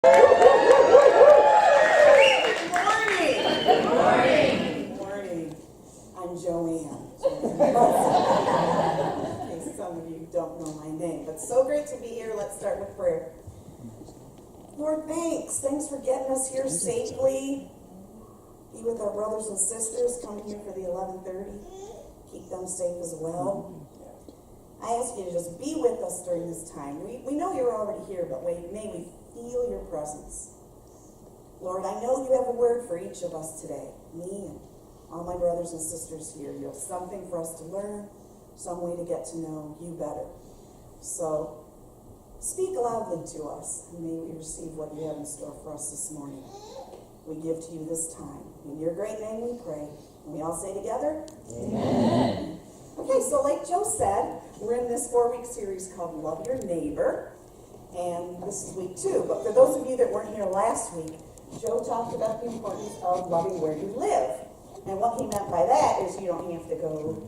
Good morning. Good morning. I'm Joanne. In case some of you don't know my name, but so great to be here. Let's start with prayer. Lord, thanks. Thanks for getting us here safely. Be with our brothers and sisters coming here for the 11:30. Keep them safe as well. I ask you to just be with us during this time. We know you're already here, but may we feel your presence. Lord, I know you have a word for each of us today. Me and all my brothers and sisters here. You have something for us to learn, some way to get to know you better. So speak loudly to us, and may we receive what you have in store for us this morning. We give to you this time. In your great name we pray. And we all say together, Amen. Okay, so like Joe said, we're in this 4-week series called Love Your Neighbor. And this is week 2. But for those of you that weren't here last week, Joe talked about the importance of loving where you live. And what he meant by that is you don't have to go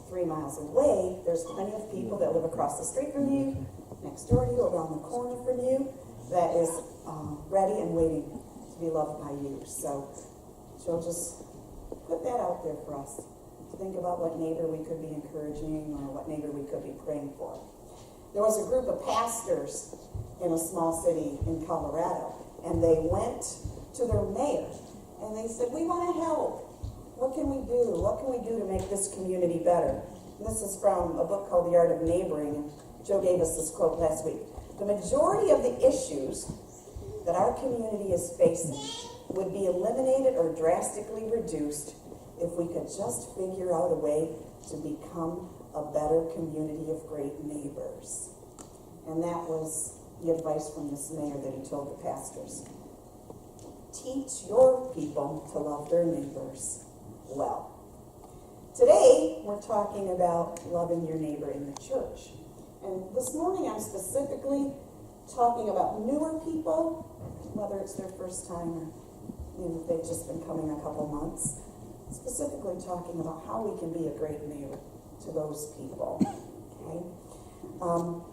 3 miles away. There's plenty of people that live across the street from you, next door to you, around the corner from you, that is ready and waiting to be loved by you. So Joe just put that out there for us to think about what neighbor we could be encouraging or what neighbor we could be praying for. There was a group of pastors in a small city in Colorado, and they went to their mayor, and they said, we want to help. What can we do? What can we do to make this community better? And this is from a book called The Art of Neighboring, and Joe gave us this quote last week. The majority of the issues that our community is facing would be eliminated or drastically reduced if we could just figure out a way to become a better community of great neighbors. And that was the advice from this mayor that he told the pastors. Teach your people to love their neighbors well. Today, we're talking about loving your neighbor in the church. And this morning, I'm specifically talking about newer people, whether it's their first time or if they've just been coming a couple months, specifically talking about how we can be a great neighbor to those people. Okay?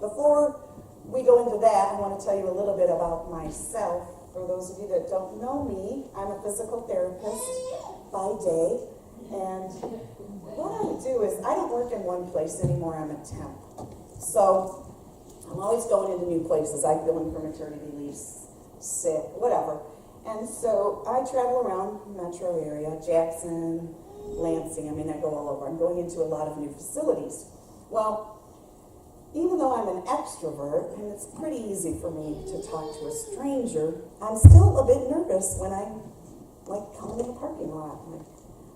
Before we go into that, I want to tell you a little bit about myself. For those of you that don't know me, I'm a physical therapist by day, and what I do is I don't work in one place anymore. I'm a temp. So I'm always going into new places. I go in for maternity leave, sick, whatever. And so I travel around the metro area, Jackson, Lansing. I go all over. I'm going into a lot of new facilities. Well, even though I'm an extrovert, and it's pretty easy for me to talk to a stranger, I'm still a bit nervous when I come into the parking lot.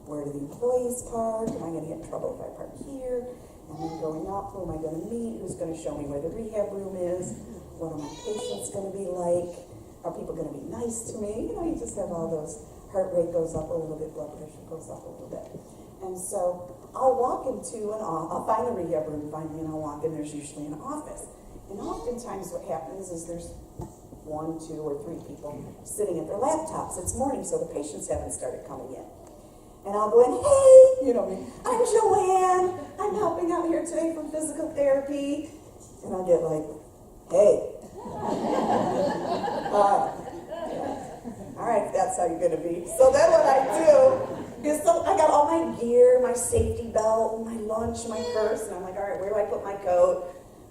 Where do the employees park? Am I going to get in trouble if I park here? And then going up, who am I going to meet? Who's going to show me where the rehab room is? What are my patients going to be like? Are people going to be nice to me? You just have all those. Heart rate goes up a little bit, blood pressure goes up a little bit. And so I'll walk into I'll find the rehab room, I'll walk in, there's usually an office. And oftentimes what happens is there's 1, 2, or 3 people sitting at their laptops. It's morning, so the patients haven't started coming in. And I'll go in, hey, I'm Joanne. I'm helping out here today from physical therapy. And I'll get like, hey. All right, that's how you're going to be. So then what I do is I got all my gear, my safety belt, my lunch, my purse, and I'm like, all right, where do I put my coat?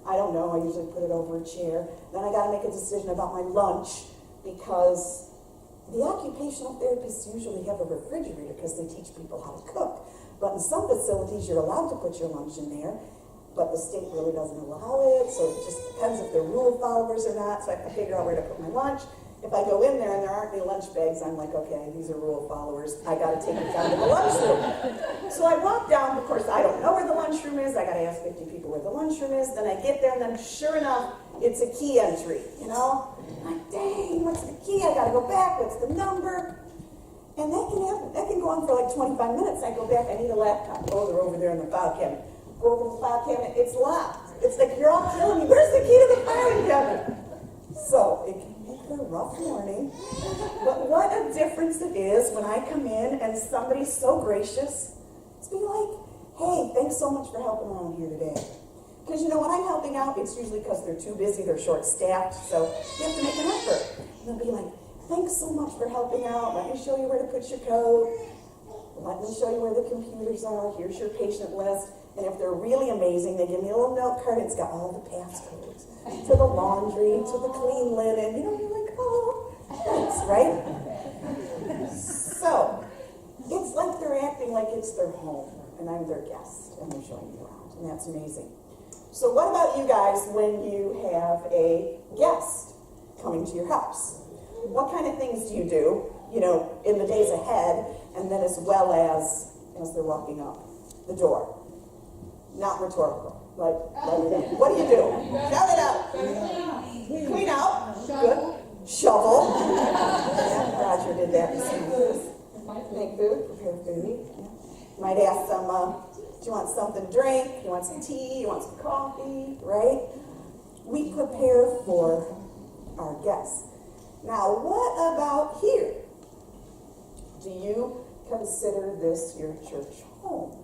I don't know. I usually put it over a chair. Then I got to make a decision about my lunch because the occupational therapists usually have a refrigerator because they teach people how to cook. But in some facilities, you're allowed to put your lunch in there, but the state really doesn't allow it, so it just depends if they're rule followers or not, so I have to figure out where to put my lunch. If I go in there and there aren't any lunch bags, I'm like, okay, these are rule followers. I got to take it down to the lunchroom. So I walk down. Of course, I don't know where the lunchroom is. I got to ask 50 people where the lunchroom is. Then I get there, and then sure enough, it's a key entry, I'm like, dang, what's the key? I got to go back. What's the number? And that can go on for like 25 minutes. I go back. I need a laptop. Oh, they're over there in the file cabinet. Go over to the file cabinet. It's locked. It's like you're all killing me. Where's the key to the filing cabinet? So it can make a rough morning. But what a difference it is when I come in and somebody's so gracious to be like, hey, thanks so much for helping around here today. Because when I'm helping out, it's usually because they're too busy, they're short-staffed, so you have to make an effort. And they'll be like, thanks so much for helping out. Let me show you where to put your coat. Let me show you where the computers are. Here's your patient list. And if they're really amazing, they give me a little note card. It's got all the passcodes to the laundry, to the clean linen. You know, you're like, oh, thanks, right? So, it's like they're acting like it's their home, and I'm their guest, and they're showing me around, and that's amazing. So what about you guys when you have a guest coming to your house? What kind of things do you do, in the days ahead, and then as well as they're walking up the door? Not rhetorical. Like, what do you do? Shout it out. Clean out. Good. Shovel. Yeah, Roger did that. Make food. Prepare food. Yeah. Might ask them, do you want something to drink? You want some tea? You want some coffee? Right? We prepare for our guests. Now, what about here? Do you consider this your church home?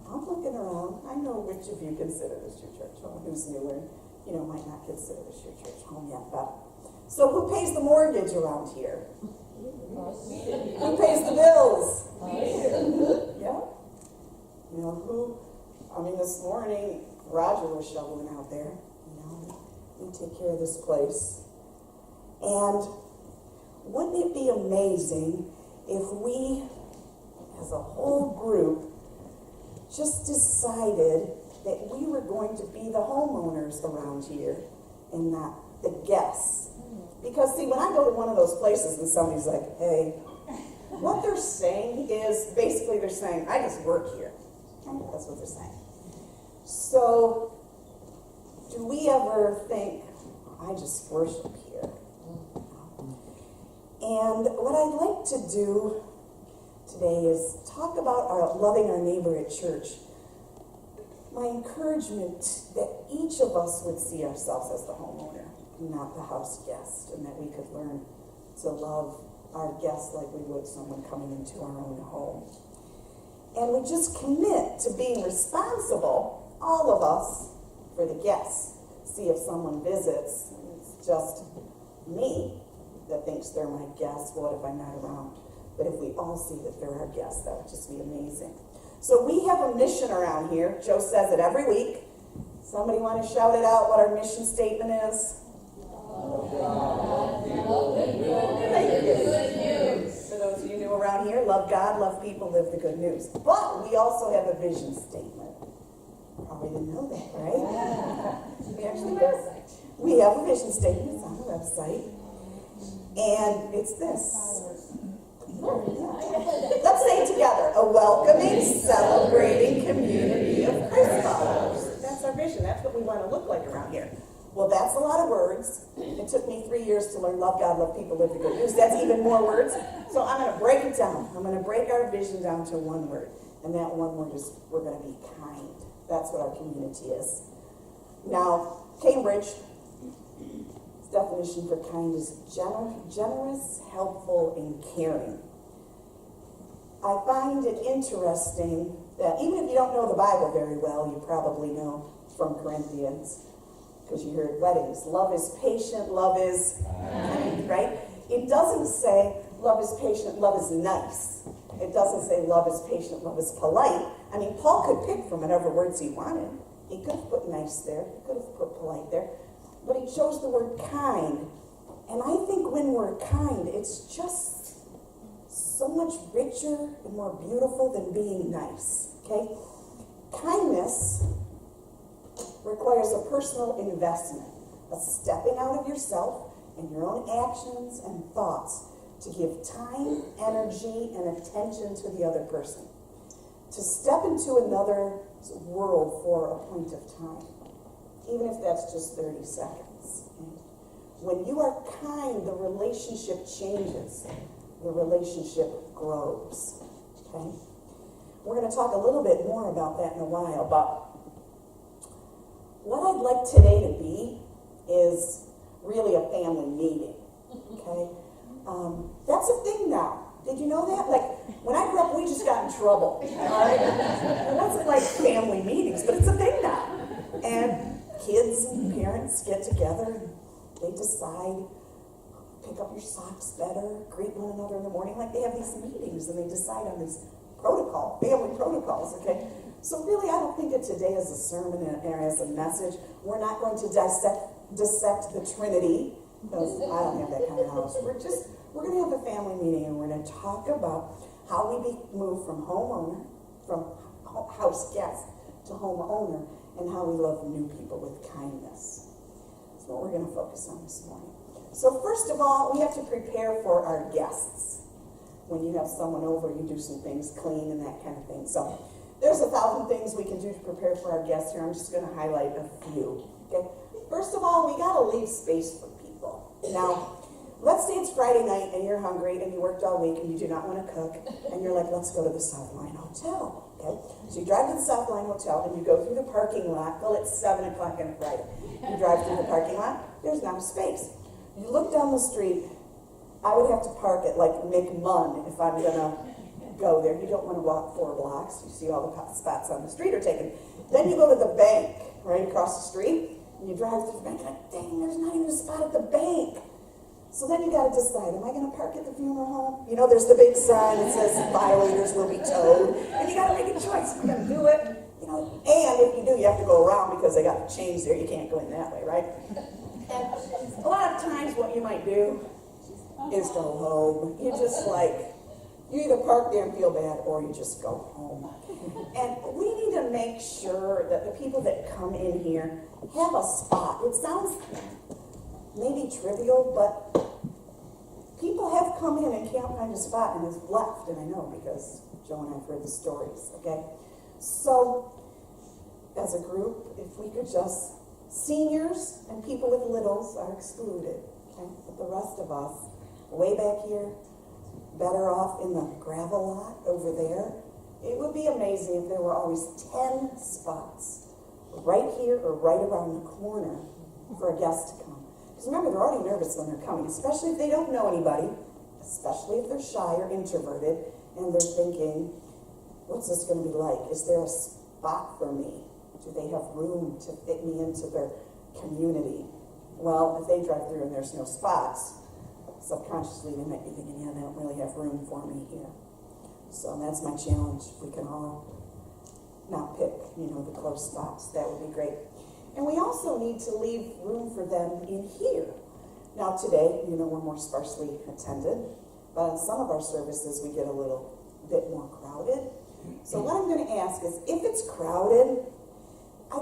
I'm looking around. I know which of you consider this your church home. Who's newer, might not consider this your church home yet. But so who pays the mortgage around here? Who pays the bills? Yeah. This morning, Roger was shoveling out there. We take care of this place. And wouldn't it be amazing if we, as a whole group, just decided that we were going to be the homeowners around here and not the guests? Because, see, when I go to one of those places and somebody's like, hey, what they're saying is, basically they're saying, I just work here. That's what they're saying. So, do we ever think, I just worship here? And what I'd like to do today is talk about loving our neighbor at church. My encouragement that each of us would see ourselves as the homeowner, not the house guest, and that we could learn to love our guests like we would someone coming into our own home. And we just commit to being responsible, all of us, for the guests. See, if someone visits, it's just me that thinks they're my guests. What if I'm not around? But if we all see that they're our guests, that would just be amazing. So we have a mission around here. Joe says it every week. Somebody want to shout it out what our mission statement is? Love God, love people, live the good news. For those of you new around here, love God, love people, live the good news. But we also have a vision statement. Probably didn't know that, right? We actually do. We have a vision statement. It's on the website. And it's this. Let's say it together. A welcoming, celebrating community of Christ followers. That's our vision. That's what we want to look like around here. Well, that's a lot of words. It took me 3 years to learn love God, love people, live the good news. That's even more words. So I'm going to break it down. I'm going to break our vision down to one word. And that one word is we're going to be kind. That's what our community is. Now, Cambridge, definition for kind is generous, helpful, and caring. I find it interesting that even if you don't know the Bible very well, you probably know from Corinthians, because you heard weddings. Love is patient, love is kind, right? It doesn't say love is patient, love is nice. It doesn't say love is patient, love is polite. I mean, Paul could pick from whatever words he wanted. He could have put nice there. He could have put polite there. But he chose the word kind. And I think when we're kind, it's just so much richer and more beautiful than being nice, okay? Kindness requires a personal investment, a stepping out of yourself and your own actions and thoughts to give time, energy, and attention to the other person. To step into another world for a point of time, even if that's just 30 seconds. When you are kind, the relationship changes. The relationship grows. Okay? We're going to talk a little bit more about that in a while, but what I'd like today to be is really a family meeting. Okay? That's a thing now. Did you know that? Like, when I grew up, we just got in trouble. All right? It wasn't like family meetings, but it's a thing now. And kids and parents get together and they decide pick up your socks better, greet one another in the morning. Like they have these meetings and they decide on these family protocols, okay? So really, I don't think of today as a sermon or as a message. We're not going to dissect the Trinity, because I don't have that kind of house. We're going to have a family meeting and we're going to talk about how we move from house guest to homeowner, and how we love new people with kindness. That's what we're going to focus on this morning. So first of all, we have to prepare for our guests. When you have someone over, you do some things, clean and that kind of thing. So there's 1,000 things we can do to prepare for our guests here. I'm just going to highlight a few. Okay. First of all, we got to leave space for people. Now, let's say it's Friday night and you're hungry and you worked all week and you do not want to cook, and you're like, let's go to the Southline Hotel. Okay? So you drive to the Southline Hotel and you go through the parking lot. Well, it's 7 o'clock on a Friday. You drive through the parking lot, there's not a space. You look down the street, I would have to park at like McMunn if I'm going to go there. You don't want to walk 4 blocks. You see all the spots on the street are taken. Then you go to the bank right across the street, and you drive through the bank, like, dang, there's not even a spot at the bank. So then you got to decide, am I going to park at the funeral home? You know, there's the big sign that says violators will be towed. And you got to make a choice. Am I going to do it? You know, and if you do, you have to go around because they got the chains there. You can't go in that way, right? And a lot of times what you might do is go home. You either park there and feel bad, or you just go home. And we need to make sure that the people that come in here have a spot. It sounds maybe trivial, but people have come in and can't find a spot and have left, and I know because Joe and I have heard the stories, okay? So, as a group, if we could just, seniors and people with littles are excluded, okay? But the rest of us, way back here, better off in the gravel lot over there. It would be amazing if there were always 10 spots right here or right around the corner for a guest to come. Because remember, they're already nervous when they're coming, especially if they don't know anybody, especially if they're shy or introverted, and they're thinking, what's this going to be like? Is there a spot for me? Do they have room to fit me into their community? Well, if they drive through and there's no spots, subconsciously they might be thinking, yeah, they don't really have room for me here. So that's my challenge. If we can all not pick, the close spots, that would be great. And we also need to leave room for them in here. Now today, we're more sparsely attended, but in some of our services we get a little bit more crowded. So what I'm going to ask is, if it's crowded, I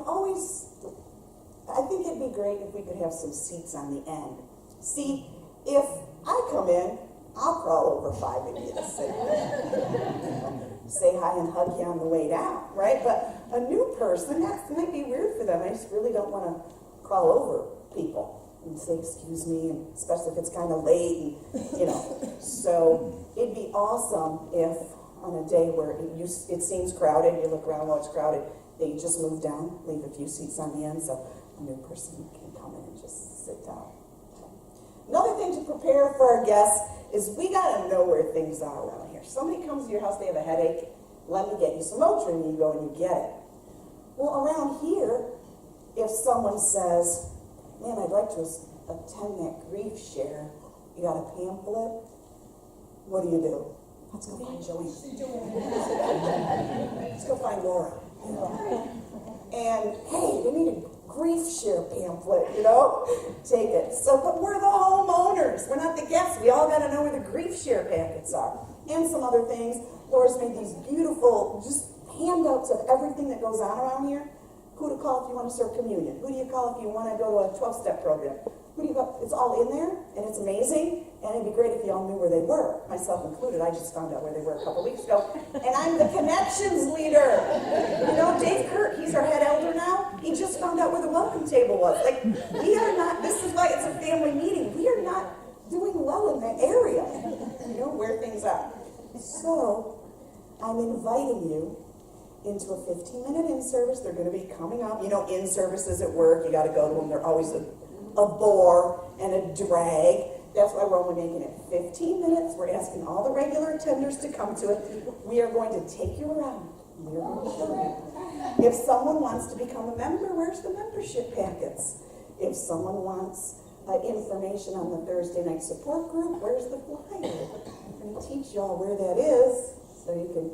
think it'd be great if we could have some seats on the end. See, if I come in, I'll crawl over 5 of you to say hi and hug you on the way down, right? But a new person, that might be weird for them. I just really don't want to crawl over people and say, excuse me, and especially if it's kind of late, and, So it'd be awesome if on a day where it seems crowded, you look around, it's crowded, they just move down, leave a few seats on the end so a new person can come in and just sit down. Another thing to prepare for our guests is we got to know where things are around here. Somebody comes to your house, they have a headache, let me get you some Motrin, and you go and you get it. Well, around here, if someone says, man, I'd like to attend that grief share, you got a pamphlet, what do? Let's go find Joanne. Let's go find Laura. And, hey, we need a grief share pamphlet, take it. So, but we're the homeowners. We're not the guests. We all got to know where the grief share packets are. And some other things. Laura's made these beautiful, just handouts of everything that goes on around here. Who to call if you want to serve communion? Who do you call if you want to go to a 12-step program? Who do you call? It's all in there, and it's amazing. And it'd be great if you all knew where they were, myself included. I just found out where they were a couple weeks ago. And I'm the connections leader. Dave Kurt, he's our head elder now. He just found out where the welcome table was. We are not, this is why it's a family meeting. We are not doing well in that area, where things are. So, I'm inviting you into a 15-minute in-service. They're going to be coming up. In-services at work, you got to go to them. They're always a bore and a drag. That's why we're only making it 15 minutes. We're asking all the regular attenders to come to it. We are going to take you around. We are going to show you. If someone wants to become a member, where's the membership packets? If someone wants information on the Thursday night support group. Where's the flyer? I'm going to teach y'all where that is so you can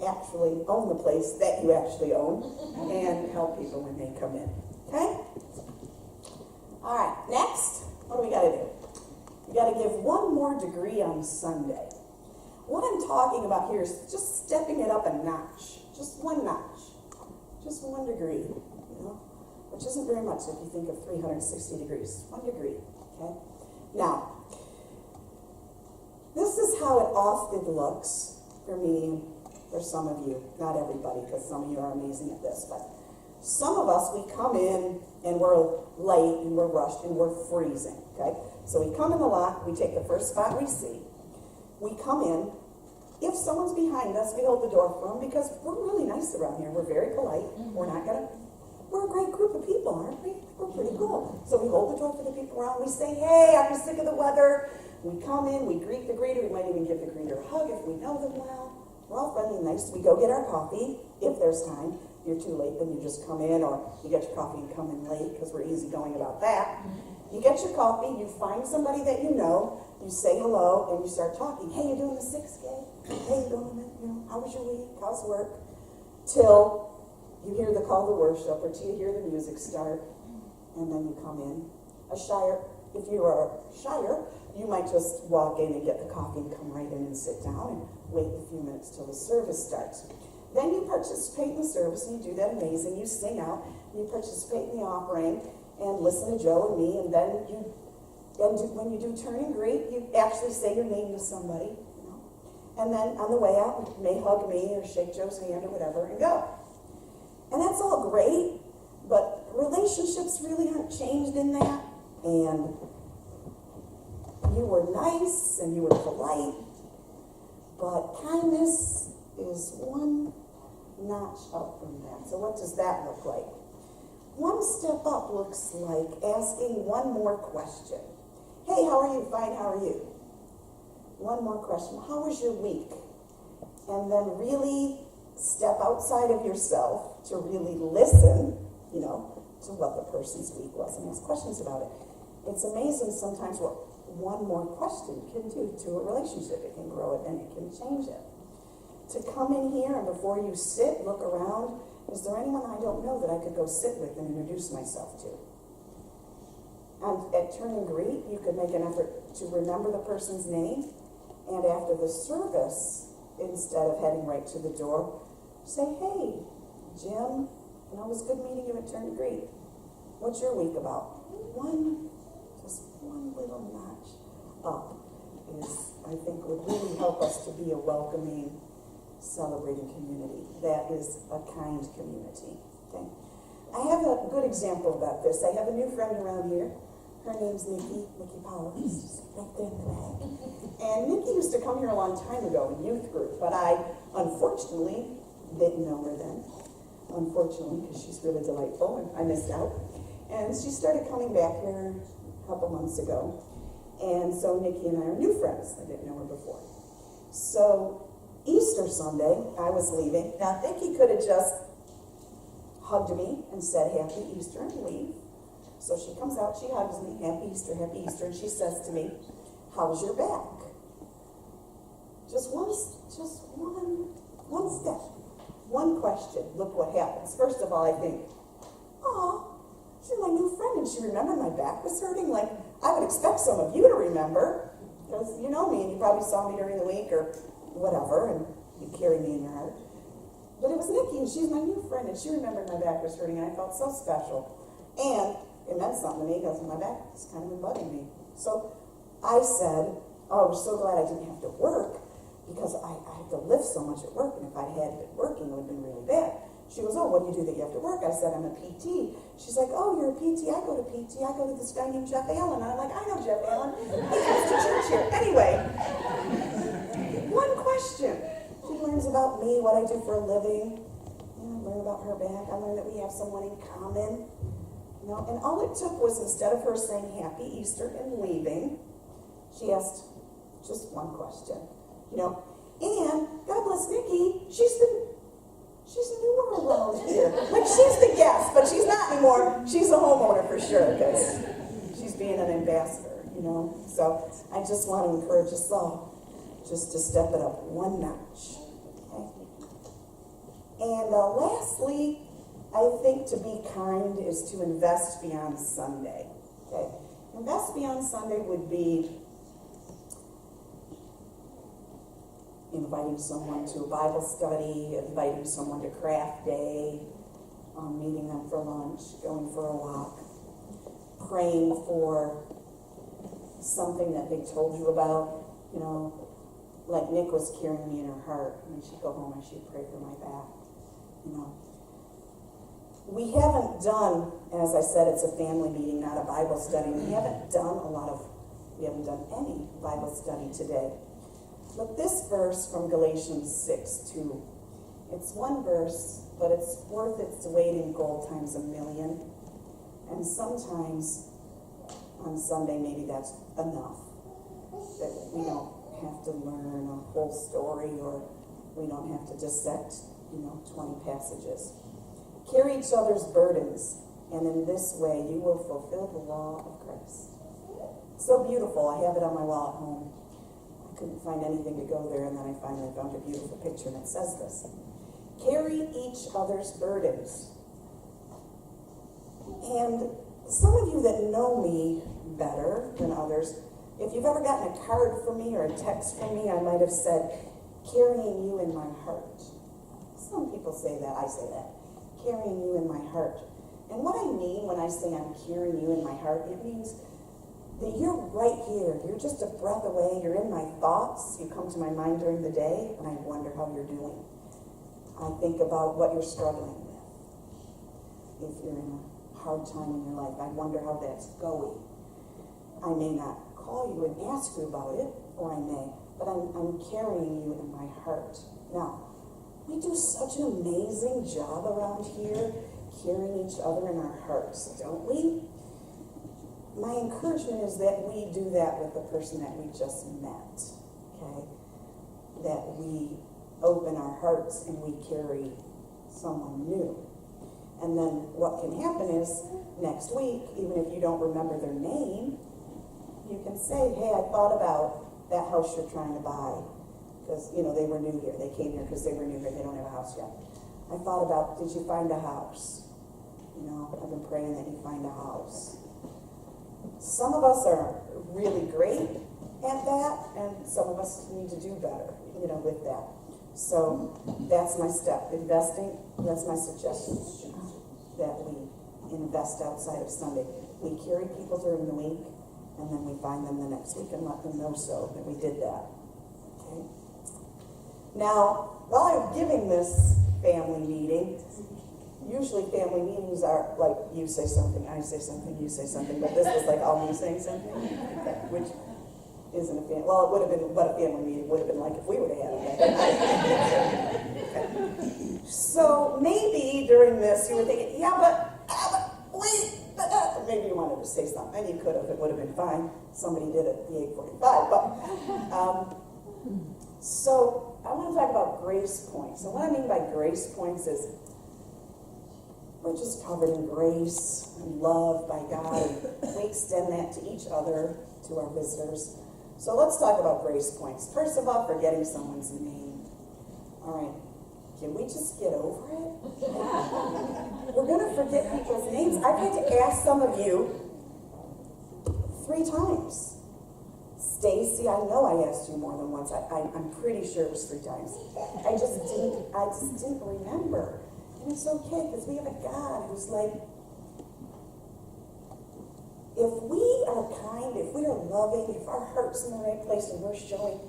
actually own the place that you actually own and help people when they come in. Okay? All right, next, what do we got to do? We got to give one more degree on Sunday. What I'm talking about here is just stepping it up a notch. Just one notch. Just 1 degree, you know, which isn't very much if you think of 360 degrees. 1 degree, okay? Now, this is how it often looks for me, for some of you. Not everybody, because some of you are amazing at this, but some of us, we come in and we're late and we're rushed and we're freezing, okay? So we come in the lot, we take the first spot we see. We come in. If someone's behind us, we hold the door for them because we're really nice around here. We're very polite. We're a great group of people, aren't we? We're pretty cool. So we hold the door for the people around. We say, hey, I'm sick of the weather. We come in, we greet the greeter. We might even give the greeter a hug if we know them well. We're all friendly and nice. We go get our coffee if there's time. If you're too late, then you just come in, or you get your coffee and come in late because we're easygoing about that. You get your coffee, you find somebody that you know, you say hello, and you start talking. Hey, you doing the 6K? Hey, you doing it? You know, how was your week? How's work? Till you hear the call to worship, or till you hear the music start, and then you come in. If you are shyer, you might just walk in and get the coffee and come right in and sit down and wait a few minutes till the service starts. Then you participate in the service, and you do that amazing. You sing out, and you participate in the offering, and listen to Joe and me, and then when you do turn and greet, you actually say your name to somebody, you know. And then on the way out, you may hug me or shake Joe's hand or whatever and go. And that's all great, but relationships really aren't changed in that. And you were nice and you were polite, but kindness is one notch up from that. So what does that look like? One step up looks like asking one more question. Hey, how are you? Fine, how are you? One more question. How was your week? And then really step outside of yourself to really listen, you know, to what the person's week was and ask questions about it. It's amazing sometimes what one more question can do to a relationship. It can grow it and it can change it. To come in here and before you sit, look around. Is there anyone I don't know that I could go sit with and introduce myself to? And at turn and greet, you could make an effort to remember the person's name. And after the service, instead of heading right to the door, say, hey, Jim, you know, it was good meeting you at turn and greet. What's your week about? Just one little notch up is, I think, would really help us to be a welcoming, celebrating community. That is a kind community. Okay. I have a good example about this. I have a new friend around here. Her name's Nikki Powers, right there in the back. And Nikki used to come here a long time ago in youth group, but I unfortunately didn't know her then. Unfortunately, because she's really delightful, and I missed out. And she started coming back here a couple months ago. And so Nikki and I are new friends. I didn't know her before. So Easter Sunday, I was leaving. Now, Nikki could have just hugged me and said, Happy Easter, and leave. So she comes out, she hugs me, Happy Easter, and she says to me, how's your back? Just one step, one question. Look what happens. First of all, I think, oh, she's my new friend, and she remembered my back was hurting. Like, I would expect some of you to remember, because you know me, and you probably saw me during the week, or whatever, and you carry me in your heart. But it was Nikki, and she's my new friend, and she remembered my back was hurting, and I felt so special. And it meant something to me, because my back was kind of bugging me. So I said, oh, I'm so glad I didn't have to work, because I have to lift so much at work, and if I had been working, it would have been really bad. She goes, oh, what do you do that you have to work? I said, I'm a PT. She's like, oh, you're a PT? I go to PT. I go to this guy named Jeff Allen. And I'm like, I know Jeff Allen. He comes to church here. Anyway, one question. She learns about me, what I do for a living. I learn about her back. I learn that we have someone in common. You know, and all it took was, instead of her saying Happy Easter and leaving, she asked just one question. You know, and God bless Nikki, she's newer around here. Like, she's the guest, but she's not anymore. She's a homeowner for sure, because she's she's being an ambassador, you know. So I just want to encourage us all just to step it up one notch. Okay? And lastly, I think to be kind is to invest beyond Sunday. Okay? Invest beyond Sunday would be inviting someone to a Bible study, inviting someone to craft day, meeting them for lunch, going for a walk, praying for something that they told you about, you know, like Nick was carrying me in her heart, and she'd go home and she'd pray for my back, you know. We haven't done, as I said, it's a family meeting, not a Bible study. We haven't done any Bible study today. But this verse from Galatians 6:2, it's one verse, but it's worth its weight in gold times a million. And sometimes on Sunday, maybe that's enough. That we don't have to learn a whole story, or we don't have to dissect, 20 passages. Carry each other's burdens, and in this way you will fulfill the law of Christ. So beautiful. I have it on my wall at home. I couldn't find anything to go there, and then I finally found a beautiful picture, and it says this. Carry each other's burdens. And some of you that know me better than others, if you've ever gotten a card from me or a text from me, I might have said, carrying you in my heart. Some people say that. I say that. Carrying you in my heart. And what I mean when I say I'm carrying you in my heart, it means that you're right here. You're just a breath away. You're in my thoughts. You come to my mind during the day, and I wonder how you're doing. I think about what you're struggling with. If you're in a hard time in your life, I wonder how that's going. I may not call you and ask you about it, or I may, but I'm carrying you in my heart. Now, we do such an amazing job around here carrying each other in our hearts, don't we? My encouragement is that we do that with the person that we just met, okay? That we open our hearts and we carry someone new. And then what can happen is next week, even if you don't remember their name, you can say, hey, I thought about that house you're trying to buy. Because, they were new here. They came here because they were new here. They don't have a house yet. I thought about, did you find a house? I've been praying that you find a house. Some of us are really great at that, and some of us need to do better, with that. So that's my step. Investing, that's my suggestion, that we invest outside of Sunday. We carry people during the week, and then we find them the next week and let them know so that we did that. Okay? Now, while I'm giving this family meeting, usually family meetings are like you say something, I say something, you say something, but this was like all me saying something, which isn't a family. Well, it would have been what a family meeting would have been like if we would have had it. Okay. So maybe during this you were thinking, wait, maybe you wanted to say something, and you could have. It would have been fine. Somebody did it at the 8:45, but so I want to talk about grace points. And what I mean by grace points is we're just covered in grace and love by God, and we extend that to each other, to our visitors. So let's talk about grace points. First of all, forgetting someone's name. All right, can we just get over it? We're going to forget people's names. I've had to ask some of you 3 times. Stacy, I know I asked you more than once. I'm pretty sure it was 3 times. I just didn't remember. And it's okay, because we have a God who's like, if we are kind, if we are loving, if our heart's in the right place and we're showing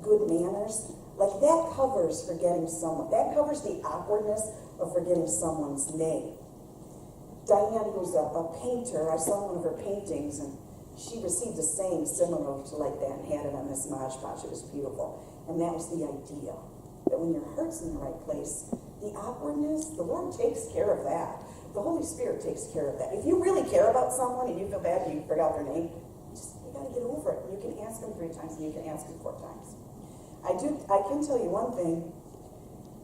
good manners, like that covers forgetting someone. That covers the awkwardness of forgetting someone's name. Diane, who's a painter, I saw one of her paintings, and she received a saying similar to like that and had it on this Mod Podge. It was beautiful. And that was the idea, that when your heart's in the right place, the awkwardness, the Lord takes care of that. The Holy Spirit takes care of that. If you really care about someone and you feel bad you forgot their name, you got to get over it. You can ask them 3 times and you can ask them 4 times. I can tell you one thing.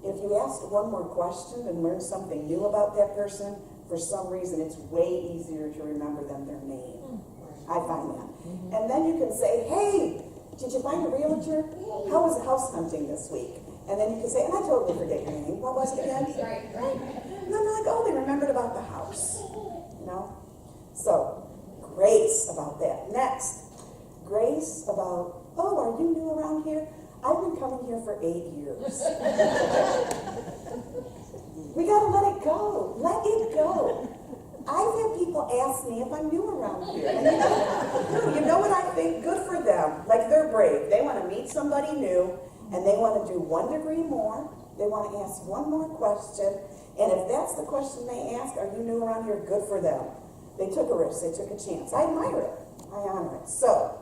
If you ask one more question and learn something new about that person, for some reason it's way easier to remember than their name. I find that. And then you can say, hey, did you find a realtor? How was the house hunting this week? And then you can say, and I totally forget your name. What was it again? Right. And then they're like, oh, they remembered about the house. You know? So, grace about that. Next, grace about, oh, are you new around here? I've been coming here for 8 years. We gotta let it go. Let it go. I've had people ask me if I'm new around here. And you know what I think? Good for them. Like, they're brave. They want to meet somebody new, and they want to do 1 degree more. They want to ask one more question. And if that's the question they ask, are you new around here? Good for them. They took a risk. They took a chance. I admire it. I honor it. So,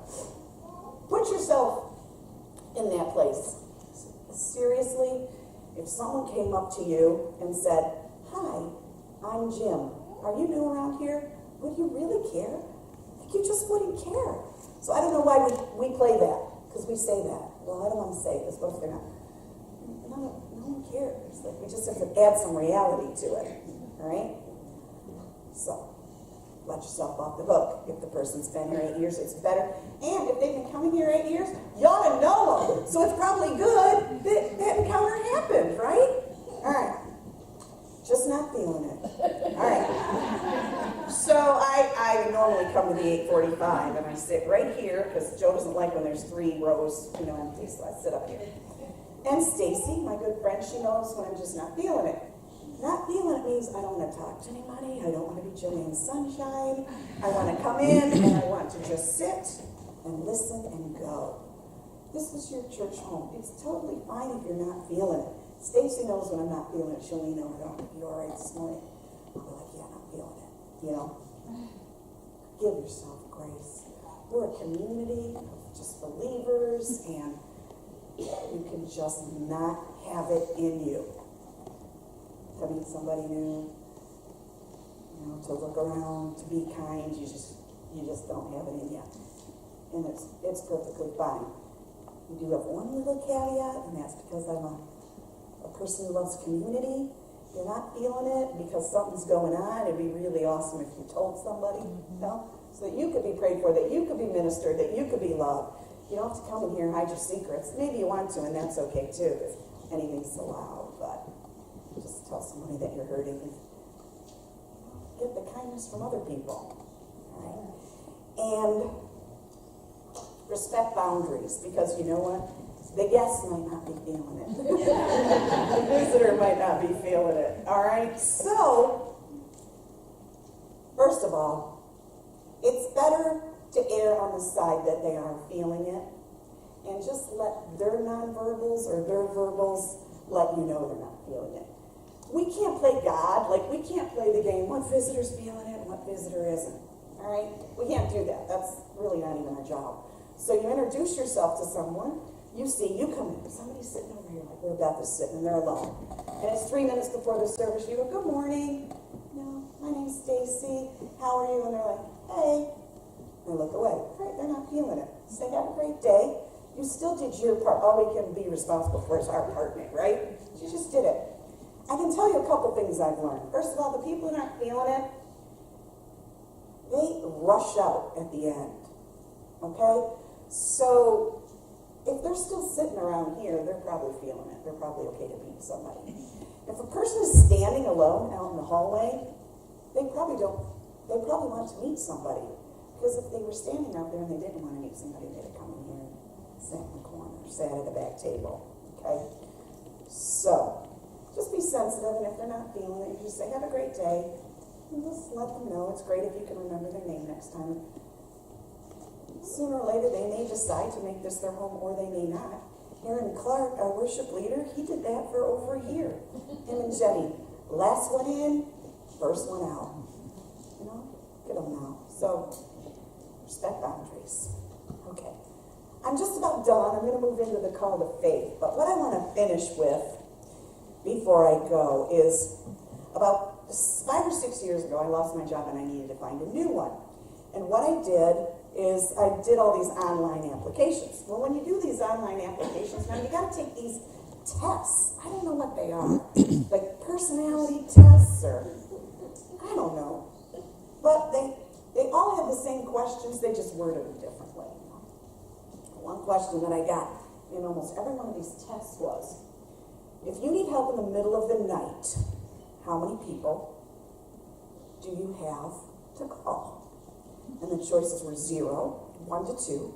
put yourself in that place. Seriously, if someone came up to you and said, hi, I'm Jim. Are you new around here? Would you really care? Like, you just wouldn't care. So I don't know why we play that, because we say that. Well, I don't want to say this, what if they're not? No one cares. Like, we just have to add some reality to it. All right? So, let yourself off the hook. If the person's been here 8 years, it's better. And if they've been coming here 8 years, you ought to know them. So it's probably good that that encounter happened, right? All right. Just not feeling it. All right. So I normally come to the 8:45 and I sit right here because Joe doesn't like when there's 3 rows, empty. So I sit up here. And Stacy, my good friend, she knows when I'm just not feeling it. Not feeling it means I don't want to talk to anybody. I don't want to be Joanne Sunshine. I want to come in and I want to just sit and listen and go. This is your church home. It's totally fine if you're not feeling it. Stacy knows when I'm not feeling it. She'll lean over, are you all right this morning? I'll be like, yeah, I'm not feeling it. Give yourself grace. We're a community of just believers, and you can just not have it in you to meet somebody new, to look around, to be kind. You just don't have it in you. And it's perfectly fine. We do have one little caveat, and that's because I'm a person who loves community. If you're not feeling it because something's going on, it'd be really awesome if you told somebody, so that you could be prayed for, that you could be ministered, that you could be loved. You don't have to come in here and hide your secrets. Maybe you want to, and that's okay too, if anything's allowed, but just tell somebody that you're hurting. Get the kindness from other people. All right? And respect boundaries, because you know what? The guest might not be feeling it. The visitor might not be feeling it. All right? So, first of all, it's better to err on the side that they are feeling it, and just let their nonverbals or their verbals let you know they're not feeling it. We can't play God. Like, we can't play the game, what visitor's feeling it and what visitor isn't. All right? We can't do that. That's really not even our job. So you introduce yourself to someone. You see, you come in, somebody's sitting over here, like where Beth is sitting, and they're alone. And it's 3 minutes before the service. You go, good morning. My name's Stacy. How are you? And they're like, hey. And they look away. Right, they're not feeling it. Say, have a great day. You still did your part. All we can be responsible for is our part in it, right? You just did it. I can tell you a couple things I've learned. First of all, the people who aren't feeling it, they rush out at the end. Okay? So, if they're still sitting around here, they're probably feeling it. They're probably okay to meet somebody. If a person is standing alone out in the hallway, they probably want to meet somebody. Because if they were standing out there and they didn't want to meet somebody, they'd have come in here and sat in the corner, sat at the back table. Okay? So, just be sensitive, and if they're not feeling it, you just say, have a great day. And just let them know. It's great if you can remember their name next time. Sooner or later, they may decide to make this their home, or they may not. Aaron Clark, our worship leader, he did that for over a year. Him and Jenny. Last one in, first one out. Get them now. So, respect boundaries. Okay. I'm just about done. I'm going to move into the call to faith. But what I want to finish with before I go is about 5 or 6 years ago, I lost my job and I needed to find a new one. And what I did is I did all these online applications. Well, when you do these online applications, now you got to take these tests. I don't know what they are. Like personality tests or I don't know. But They all had the same questions, they just worded them differently. One question that I got in almost every one of these tests was, if you need help in the middle of the night, how many people do you have to call? And the choices were 0, 1 to 2,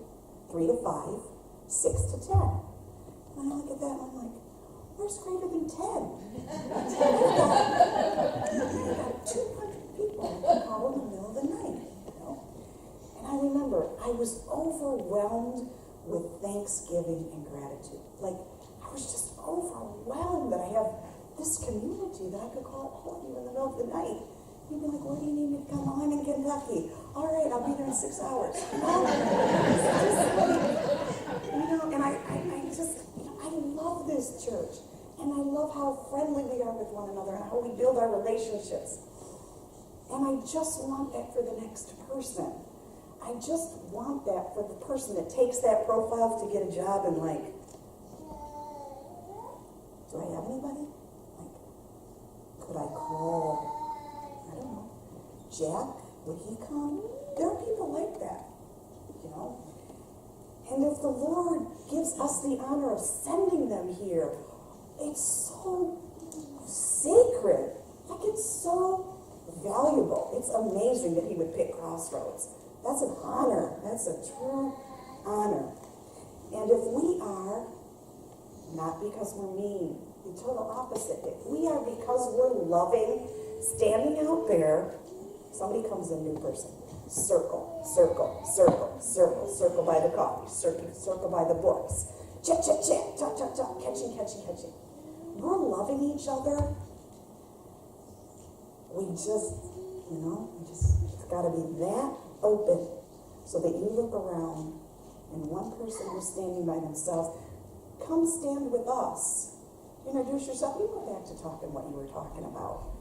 3 to 5, 6 to 10. And I look at that and I'm like, where's greater than 10? I've got 200 people to call in the middle of the night. You know? And I remember I was overwhelmed with thanksgiving and gratitude. Like, I was just overwhelmed that I have this community that I could call home in the middle of the night. You'd be like, where do you need me to come? Oh, I'm in Kentucky. All right, I'll be there in 6 hours. And I love this church. And I love how friendly we are with one another and how we build our relationships. And I just want that for the next person. I just want that for the person that takes that profile to get a job and like, do I have anybody? Like, could I call, I don't know, Jack? Would he come? There are people like that, you know? And if the Lord gives us the honor of sending them here, it's so sacred. Like, it's so valuable. It's amazing that he would pick Crossroads. That's an honor. That's a true honor. And if we are, not because we're mean, the total opposite. If we are because we're loving, standing out there, somebody comes in, new person. Circle, circle, circle, circle, circle by the coffee, circle by the books. Chat, chat, chat, talk, talk, talk, catching, catching, catching. We're loving each other. We just, it's got to be that open so that you look around and one person who's standing by themselves, come stand with us. Introduce yourself. You go back to talking what you were talking about,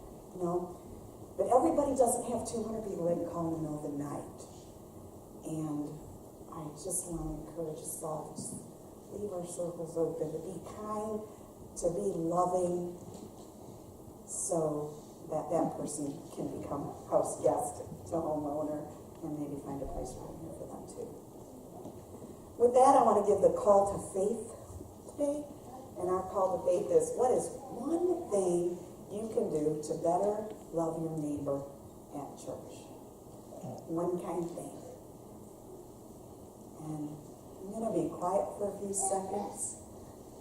But everybody doesn't have 200 people they can call in the middle of the night. And I just want to encourage us all to just leave our circles open, to be kind, to be loving, so that that person can become a house guest to homeowner and maybe find a place right here for them too. With that, I want to give the call to faith today. And our call to faith is, what is one thing you can do to better love your neighbor at church? One kind thing. And I'm going to be quiet for a few seconds.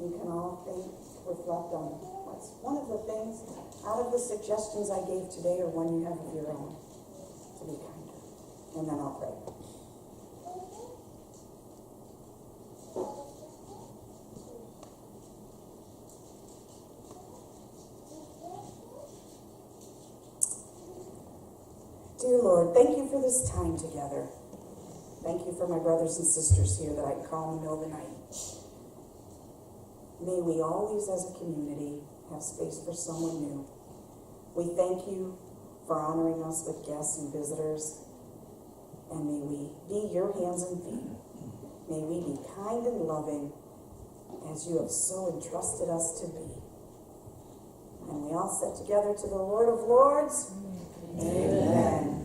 You can all think, reflect on what's one of the things out of the suggestions I gave today, or one you have of your own, to be kinder. And then I'll pray. Dear Lord, thank you for this time together. Thank you for my brothers and sisters here that I can call in the middle of the night. May we always, as a community, have space for someone new. We thank you for honoring us with guests and visitors. And may we be your hands and feet. May we be kind and loving as you have so entrusted us to be. And we all sit together to the Lord of Lords. Amen.